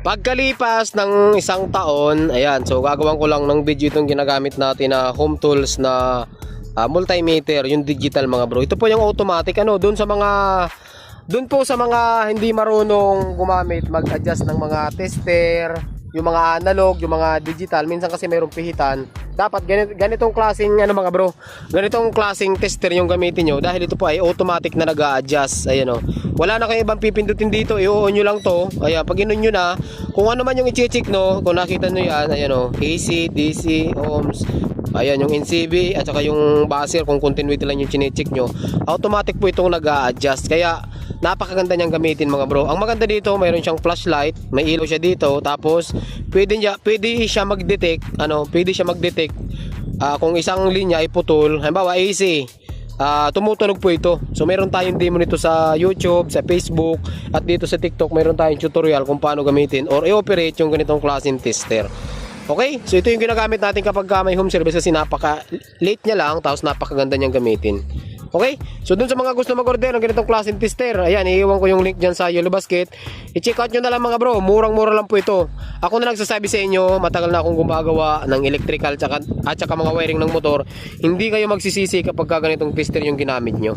Pagkalipas ng isang taon, ayan, so gagawan ko lang ng video itong ginagamit natin na home tools na multimeter, yung digital mga bro. Ito po yung automatic, doon po sa mga hindi marunong gumamit, mag-adjust ng mga tester, yung mga analog, yung mga digital, minsan kasi mayroong pihitan. Dapat ganitong klaseng mga bro, ganitong klaseng tester yung gamitin nyo dahil ito po ay automatic na nag-a-adjust. Ayan o. Wala na kayong ibang pipindutin dito, i-on nyo lang to. Ayan, pag in-on nyo na, kung ano man yung i-check no, kung nakita nyo yan, ayan o, AC, DC, ohms, ayan yung NCV at saka yung buzzer kung continuity lang yung chinecheck nyo, automatic po itong nag-a-adjust. Kaya napakaganda niyang gamitin mga bro. Ang maganda dito, mayroon siyang flashlight, may ilaw siya dito, tapos pwede siya mag-detect, kung isang linya ay putol, halimbawa AC, tumutunog po ito. So meron tayong demo nito sa YouTube, sa Facebook, at dito sa TikTok meron tayong tutorial kung paano gamitin or i-operate yung ganitong klaseng tester. Okay, so ito yung ginagamit natin kapag may home service kasi napaka-late niya lang, tapos napakaganda niyang gamitin. Okay, so dun sa mga gusto mag-order ng ganitong klaseng tester, ayan, iiwan ko yung link dyan sa Yellow Basket. I-check out nyo na lang mga bro, murang-mura lang po ito. Ako na nagsasabi sa inyo, matagal na akong gumagawa ng electrical at saka mga wiring ng motor. Hindi kayo magsisisi kapag ganitong tester yung ginamit nyo.